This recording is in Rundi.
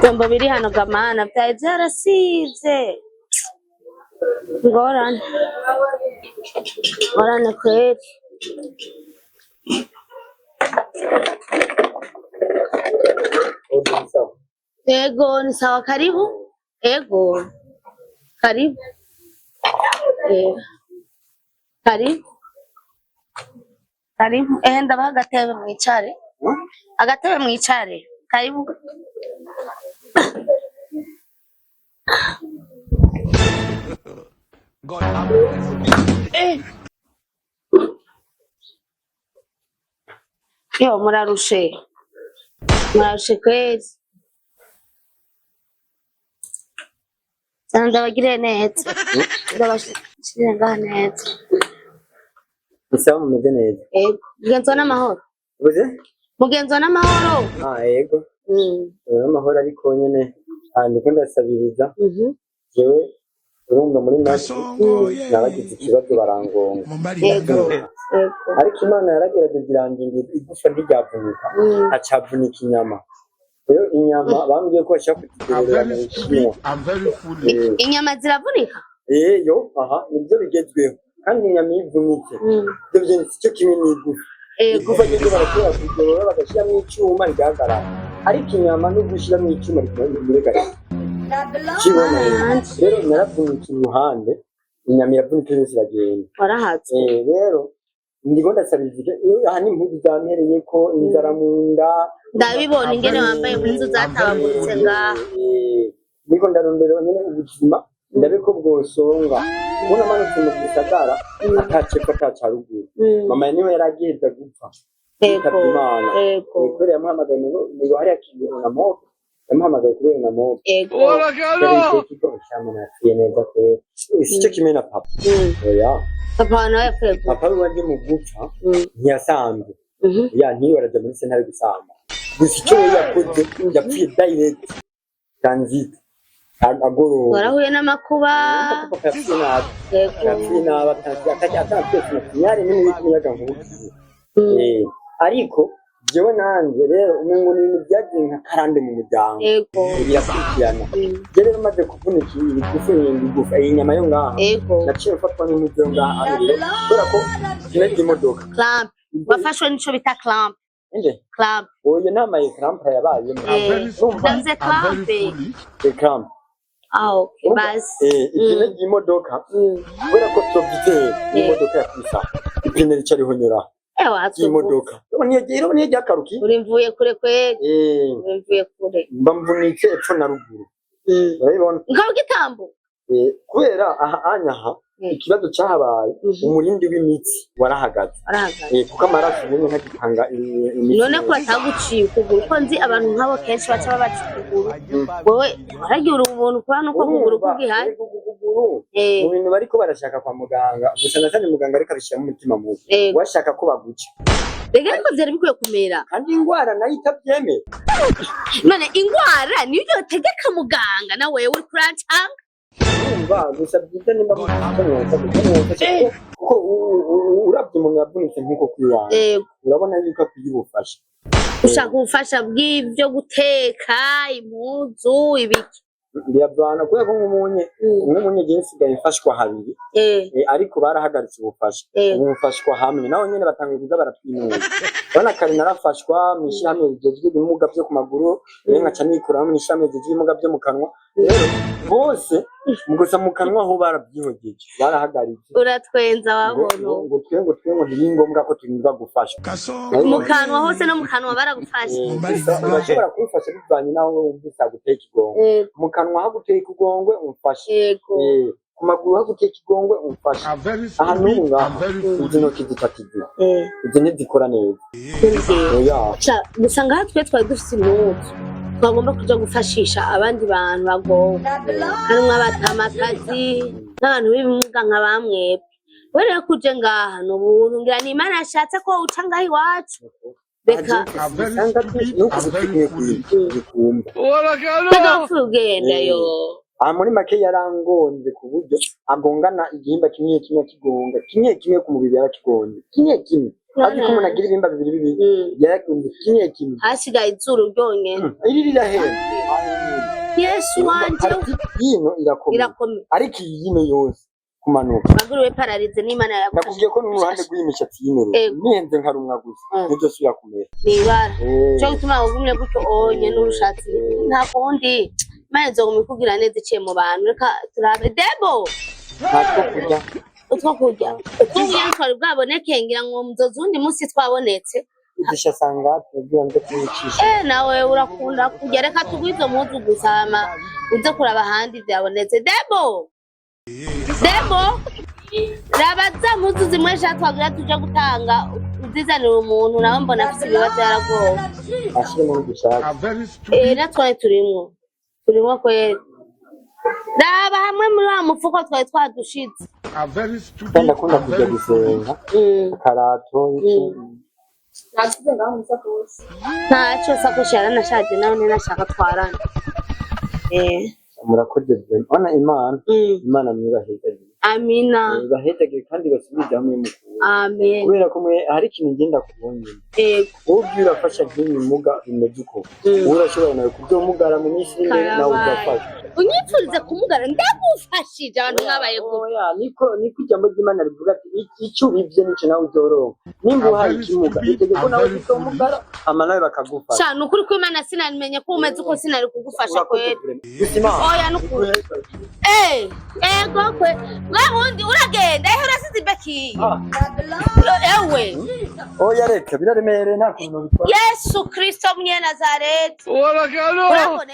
Vyombo biri hano gamana vyaye vyarasize. Ngorane kweli. Ego ni sawa, karibu. Ego karibu. Karibu. Ndabaha agatebe mwicare. Agatebe mwicare. Karibu. God have mercy. Yo, murarushe kweli. Sana ndabagire neza. Ndabashire ngaha neza. Isawa mumeze neza. Mugenzo n'amahoro. Uze? Mugenzo n'amahoro. Yego. Amahoro ariko nyene ndiko ndasabiriza. Jewe urumva muri nasi nabagize ikibazo barangonga. Yego. Ariko Imana yaragerageje iranginga igufa ntiryavunika. Acavunika inyama. Rero inyama bambwiye ko bashaka kutugerera mu Bushinwa. Inyama ziravunika? Yo, nibyo bigezweho. Kandi inyama ivunitse. Ibyo cyo kimwe n'igufa. Igufa ryo barakora kugorora bagashyiramo icyuma rigahagarara. Ariko inyama no gushyiramo icyuma rigahagarara. Kibona rero naravunitse uruhande, inyama iravunitse yose iragenda. Warahatse. Rero ndiko ndasabiriza aha ni impuzu zampereye ko inzara mu nda. Ndabibona ingene wambaye impuzu zatabaguritse ngaha. Ndiko ndarondera nyene ubuzima ndabe ko bwosonga. Ubona manutse mu gisagara atacepfa atacaruguru. Mama niwe yaragiheza gupfa. Ego. Kuri yamuhamagaye ngo hari akibona na moto. Yamuhamagaye kuri na moto. Ego. Icyo kimwe na papa. Oya. Papa nawe yapfuye. Papa wanje mu gupfa ntiyasanzwe. Ntiyaraja muri sentare gusamba. Gusa icyo yakoze yapfuye direct transit. Agoro. Warahuye n'amakuba. Papa yapfuye nabi. Yapfuye nabi atatse nyari n'imiyaga nkuru. Ariko jewe nanje rero umengo ni ibintu byagiye nka karande mu muryango. Birakurikirana. Rero maze kuvunika igufa inyama yo ngaha. Naciye mfatwa n'umuzo ngaha rero kubera ko sinari imodoka. Clamp. Wafashwe n'ico bita clamp. Clamp. Oya namaye clamp yabaye. Ndavuze clamp. Clamp. Okay, basi. Ipine ry'imodoka kubera ko trovizeri y'imodoka yakwisa ipine ricariho nyura y'imodoka rero niyo ryakaruki urimvuye kure kweli urimvuye kure mbamvunitse epfo na ruguru urabibona ngaho gitambo kubera aha ikibazo cyahabaye umurindi w'imitsi warahagaze kuko amaraso nyine ntagitanga none ko bataguciye ukuguru ko nzi abantu nk'abo kenshi baca babaca ukuguru wowe waragira ubuntu kuba nuko ukuguru kugihaye mu bintu bariko barashaka kwa muganga gusa natanye muganga ariko abishyira mu mutima mubi washaka ko baguca rega ariko byari bikwiye kumera kandi ingwara nayo itabyemera none ingwara niyo yotegeka muganga na wewe kuracanga gusa byiza nimba kuko urabye umuntu yavunitse nk'uko kwiwanga urabona yuko akwiye ubufasha ushaka ubufasha bw'ibyo guteka impuzu ibiki ndiyavana kubera ko nk'umunye gihe nsigaye mfashwa habiri ariko barahagaritse ubufasha ubufashwa hamwe naho nyene batangiye kuza baratwinura bana kari narafashwa mwishirahamwe rigejwe ibimuga byo ku maguru nkaca nikura mu ishirahamwe rigejwe ibimuga byo mu kanwa rero bose mugusa mu kanwa aho barabyihogeje barahagaritse uratwenza wabona ngo twengo ni ngombwa ko tunyurwa gufasha mu kanwa hose no mu kanwa baragufasha bashobora kwifasha bivanye naho wumvise guteka igongo mu kanwa ha guteka igongwe umfashe ku maguru ha guteka igongwe umfashe ahantu ngaho izi ntoki zifatiye izi ntizikora neza gusa ngaha twe twari dufite impuzu twagomba kuja gufashisha abandi bantu bagowe harimwo abatamakazi n'abantu b'ibimuga nka bamwebwe wereye kuje ngaha n'ubuntu ngira ni Imana yashatse ko uca ngaha iwacu reka ugenda yo muri make yarangonze ku buryo agongana igihimba kimwe kigonga kimwe ku mubiri yarakigonze kimwe ariko umuntu agira ibimba bibiri yarakunze kimwe hasigaye izuru ryonyene iri rirahera Yesu wanje yino irakomeye ariko iyi yino yose kumanuka maguru we pararize n'Imana yakoze nakubwiye ko n'uruhande rw'imishatsi yino nihenze nkarumwa gusa nibyo sura kumera nibara cyo gutuma ugumye gutyo onye n'urushatsi nta kundi maze ngumikugira neza iciye mu bantu reka turabe debo ntabwo kurya utwo twari bwaboneke ngira ngo muzozi undi munsi twabonetse udisha sanga tugira ngo tuyicishe nawe urakunda kujya reka tugwizo muzu gusama uze kuraba handi byabonetse debo rabaza muzu zimwe shatwagira tuje gutanga uzizanira umuntu nawe mbona afite ibibazo yaragowe ashire mu gushaka natwaye turimo kwera raba hamwe muri wa mufuko twari twadushitse ndakunda kujya gusenga karato nasize ngaho musakoshi ntacyo sakoshi yaranashaje nawe nashaka twarana murakoze ona imana mwibaheze amina bahetse kandi basubiza hamwe mu amen kubera ko hari ikintu ngenda kubonye wowe urafasha nk'imuga bimeze uko urashobora nawe kubyomugara mu minsi ine nawe ugafasha unyipfurize kumugara ndagufashije abantu mwabaye oya niko ijambo ry'Imana rivuga ati icyo ubivye nico nawe uzoronka nimba uhaye ikimuga itegeko nawe uzomugara ama nawe bakagufasha cyane ukuri ko Imana sinamenye ko umeze uko sinari kugufasha kwera oya nukuri ego kwe wahundi uragenda urasize baki ewe oya reka biraremere nta kuntu bitwa Yesu Kristo mwenye Nazareti urabona